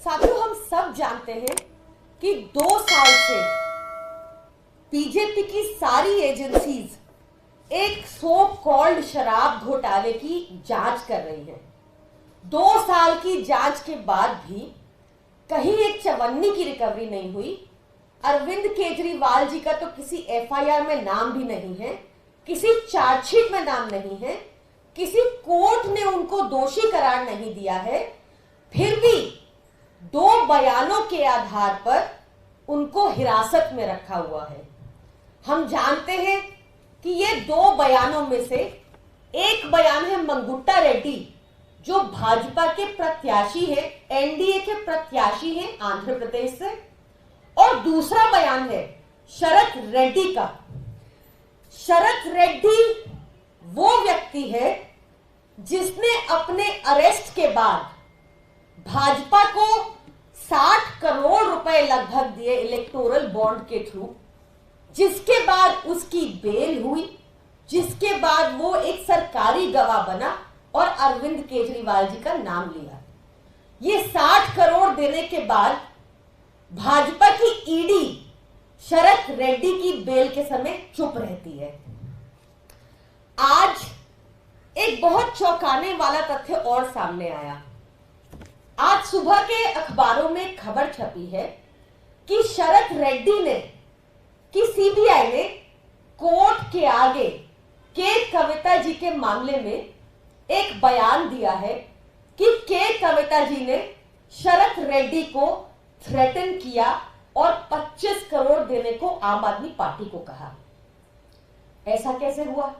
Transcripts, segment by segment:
साथियों, हम सब जानते हैं कि 2 साल से बीजेपी की सारी एजेंसीज एक सो कॉल्ड शराब घोटाले की जांच कर रही हैं। 2 साल की जांच के बाद भी कहीं एक चवन्नी की रिकवरी नहीं हुई। अरविंद केजरीवाल जी का तो किसी एफआईआर में नाम भी नहीं है, किसी चार्जशीट में नाम नहीं है, किसी कोर्ट ने उनको दोषी करार नहीं दिया है। फिर भी 2 बयानों के आधार पर उनको हिरासत में रखा हुआ है। हम जानते हैं कि ये 2 बयानों में से एक बयान है मंगुट्टा रेड्डी, जो भाजपा के प्रत्याशी हैं, एनडीए के प्रत्याशी हैं आंध्र प्रदेश से, और दूसरा बयान है शरत रेड्डी का। शरत रेड्डी वो व्यक्ति है जिसने अपने अरेस्ट के बाद भाजपा को 60 करोड़ रुपए लगभग दिए इलेक्टोरल बॉन्ड के थ्रू, जिसके बाद उसकी बेल हुई, जिसके बाद वो एक सरकारी गवाह बना और अरविंद केजरीवाल जी का नाम लिया। ये 60 करोड़ देने के बाद भाजपा की ईडी शरत रेड्डी की बेल के समय चुप रहती है। आज एक बहुत चौंकाने वाला तथ्य और सामने आया। आज सुबह के अखबारों में खबर छपी है कि शरत रेड्डी ने, कि सीबीआई ने कोर्ट के आगे के कविता जी के मामले में एक बयान दिया है कि के कविता जी ने शरत रेड्डी को थ्रेटन किया और 25 करोड़ देने को आम आदमी पार्टी को कहा। ऐसा कैसे हुआ?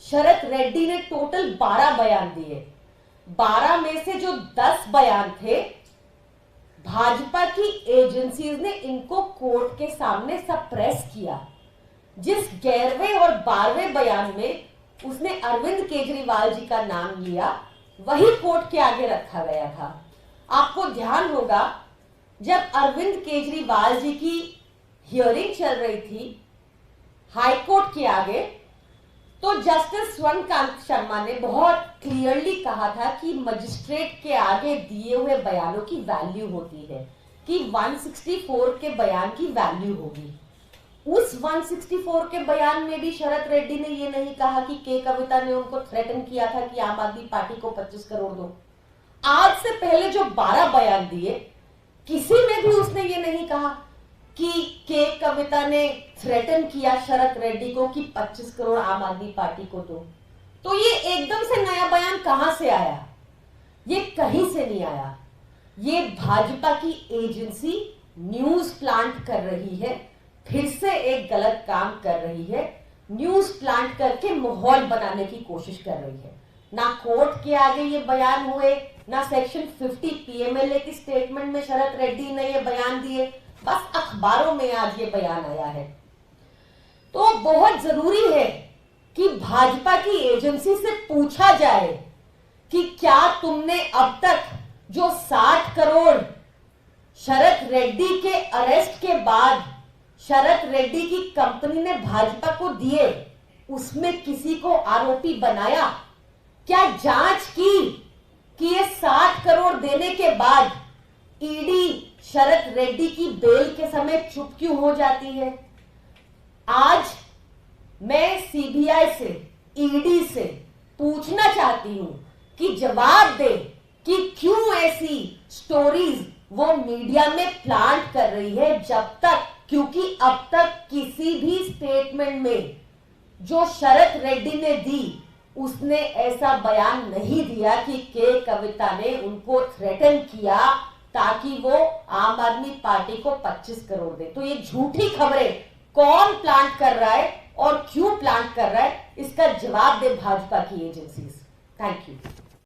शरत रेड्डी ने टोटल 12 बयान दिए। 12 में से जो 10 बयान थे, भाजपा की एजेंसीज ने इनको कोर्ट के सामने सप्रेस किया। जिस 11वें और 12वें बयान में उसने अरविंद केजरीवाल जी का नाम लिया, वही कोर्ट के आगे रखा गया था। आपको ध्यान होगा, जब अरविंद केजरीवाल जी की हियरिंग चल रही थी हाई कोर्ट के आगे, तो जस्टिस स्वर्णकांत शर्मा ने बहुत क्लियरली कहा था कि मजिस्ट्रेट के आगे दिए हुए बयानों की वैल्यू होती है, कि 164 के बयान की वैल्यू होगी। उस 164 के बयान में भी शरत रेड्डी ने ये नहीं कहा कि के कविता ने उनको थ्रेटन किया था कि आम आदमी पार्टी को 25 करोड़ दो। आज से पहले जो 12 बयान दिए, किसी में भी उसने ये नहीं कहा कि के कविता ने थ्रेटन किया शरत रेड्डी को कि 25 करोड़ आम आदमी पार्टी को दो। तो ये एकदम से नया बयान कहां से आया? ये कहीं से नहीं आया। ये भाजपा की एजेंसी न्यूज प्लांट कर रही है, फिर से एक गलत काम कर रही है। न्यूज प्लांट करके माहौल बनाने की कोशिश कर रही है। ना कोर्ट के आगे ये बयान हुए, ना सेक्शन 50 पीएमएलए की स्टेटमेंट में शरत रेड्डी ने ये बयान दिए, बस अखबारों में आज ये बयान आया है। तो बहुत जरूरी है कि भाजपा की एजेंसी से पूछा जाए कि क्या तुमने अब तक जो 60 करोड़ शरत रेड्डी के अरेस्ट के बाद शरत रेड्डी की कंपनी ने भाजपा को दिए, उसमें किसी को आरोपी बनाया? क्या जांच की कि ये 60 करोड़ देने के बाद ईडी शरत रेड्डी की बेल के समय चुप क्यों हो जाती है? आज मैं सीबीआई से, ईडी से पूछना चाहती हूं कि जवाब दे कि क्यों ऐसी स्टोरीज वो मीडिया में प्लांट कर रही है जब तक, क्योंकि अब तक किसी भी स्टेटमेंट में जो शरत रेड्डी ने दी, उसने ऐसा बयान नहीं दिया कि के कविता ने उनको थ्रेटन किया ताकि वो आम आदमी पार्टी को 25 करोड़ दे। तो ये झूठी खबरें कौन प्लांट कर रहा है और क्यों प्लांट कर रहा है, इसका जवाब दे भाजपा की एजेंसीज। Thank you.